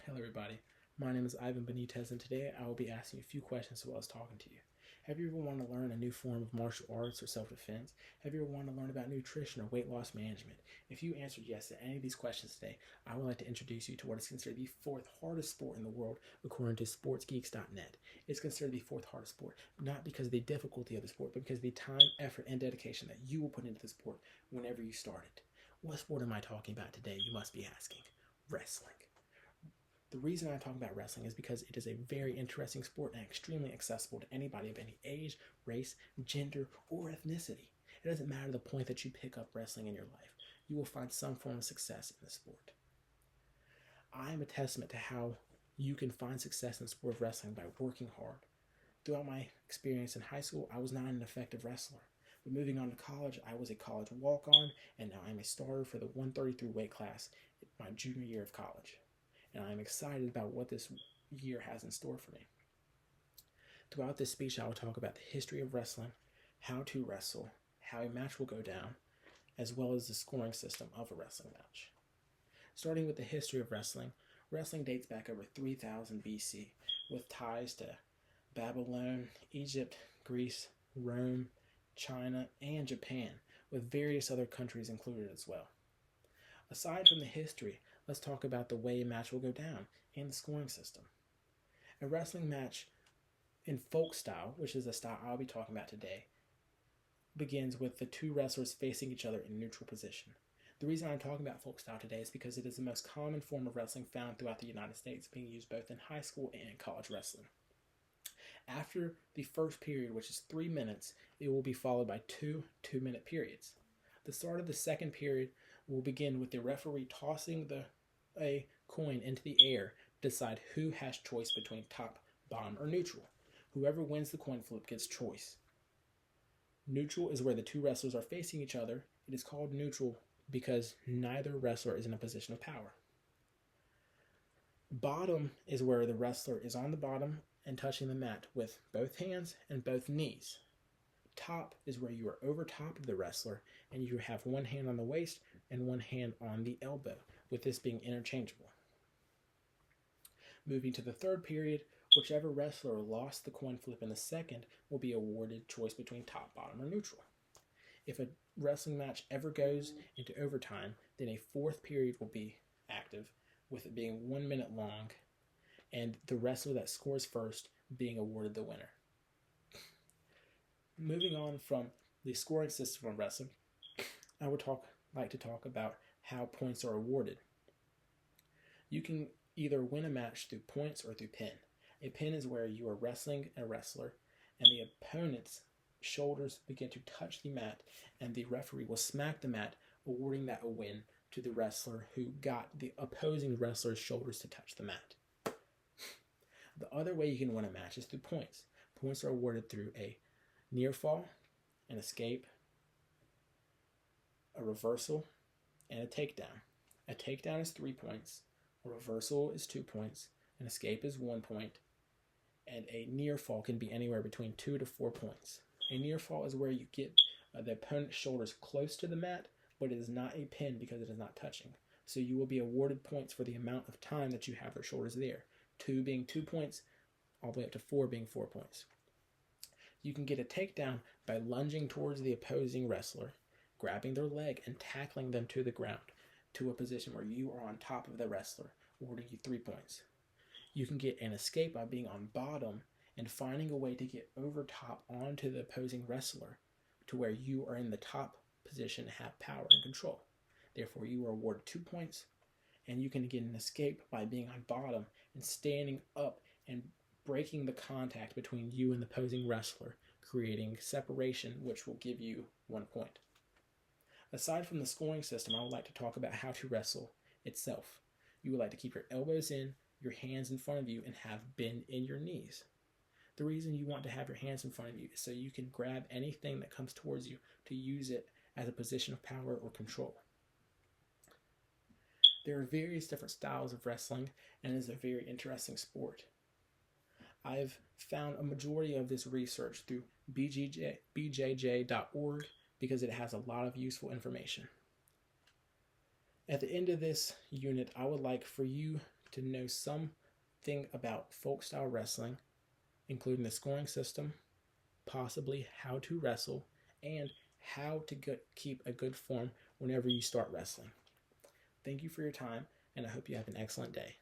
Hello, everybody. My name is Ivan Benitez, and today I will be asking you a few questions as well as talking to you. Have you ever wanted to learn a new form of martial arts or self-defense? Have you ever wanted to learn about nutrition or weight loss management? If you answered yes to any of these questions today, I would like to introduce you to what is considered the fourth hardest sport in the world, according to SportsGeeks.net. It's considered the fourth hardest sport, not because of the difficulty of the sport, but because of the time, effort, and dedication that you will put into the sport whenever you start it. What sport am I talking about today, you must be asking? Wrestling. The reason I'm talking about wrestling is because it is a very interesting sport and extremely accessible to anybody of any age, race, gender, or ethnicity. It doesn't matter the point that you pick up wrestling in your life. You will find some form of success in the sport. I am a testament to how you can find success in the sport of wrestling by working hard. Throughout my experience in high school, I was not an effective wrestler. But moving on to college, I was a college walk-on, and now I'm a starter for the 133 weight class in my junior year of college. And I'm excited about what this year has in store for me. Throughout this speech, I will talk about the history of wrestling, how to wrestle, how a match will go down, as well as the scoring system of a wrestling match. Starting with the history of wrestling, wrestling dates back over 3000 BC, with ties to Babylon, Egypt, Greece, Rome, China, and Japan, with various other countries included as well. Aside from the history, let's talk about the way a match will go down and the scoring system. A wrestling match in folk style, which is the style I'll be talking about today, begins with the two wrestlers facing each other in neutral position. The reason I'm talking about folk style today is because it is the most common form of wrestling found throughout the United States, being used both in high school and college wrestling. After the first period, which is 3 minutes, it will be followed by two 2-minute periods. The start of the second period will begin with the referee tossing a coin into the air to decide who has choice between top, bottom, or neutral. Whoever wins the coin flip gets choice. Neutral is where the two wrestlers are facing each other. It is called neutral because neither wrestler is in a position of power. Bottom is where the wrestler is on the bottom and touching the mat with both hands and both knees. Top is where you are over top of the wrestler and you have one hand on the waist and one hand on the elbow, with this being interchangeable. Moving to the third period, whichever wrestler lost the coin flip in the second will be awarded choice between top, bottom, or neutral. If a wrestling match ever goes into overtime, then a fourth period will be active, with it being 1 minute long, and the wrestler that scores first being awarded the winner. Moving on from the scoring system of wrestling, I would like to talk about how points are awarded. You can either win a match through points or through pin. A pin is where you are wrestling a wrestler and the opponent's shoulders begin to touch the mat and the referee will smack the mat, awarding that a win to the wrestler who got the opposing wrestler's shoulders to touch the mat. The other way you can win a match is through points. Points are awarded through a near fall, an escape, a reversal, and a takedown. A takedown is 3 points, a reversal is 2 points, an escape is 1 point, and a near fall can be anywhere between 2 to 4 points. A near fall is where you get the opponent's shoulders close to the mat, but it is not a pin because it is not touching. So you will be awarded points for the amount of time that you have their shoulders there. 2 being 2 points, all the way up to 4 being 4 points. You can get a takedown by lunging towards the opposing wrestler, grabbing their leg and tackling them to the ground to a position where you are on top of the wrestler, awarding you 3 points. You can get an escape by being on bottom and finding a way to get over top onto the opposing wrestler to where you are in the top position and have power and control. Therefore, you are awarded 2 points, and you can get an escape by being on bottom and standing up and breaking the contact between you and the opposing wrestler, creating separation, which will give you 1 point. Aside from the scoring system, I would like to talk about how to wrestle itself. You would like to keep your elbows in, your hands in front of you, and have bend in your knees. The reason you want to have your hands in front of you is so you can grab anything that comes towards you to use it as a position of power or control. There are various different styles of wrestling, and it is a very interesting sport. I've found a majority of this research through bjj.org because it has a lot of useful information. At the end of this unit, I would like for you to know something about folk style wrestling, including the scoring system, possibly how to wrestle, and how to keep a good form whenever you start wrestling. Thank you for your time, and I hope you have an excellent day.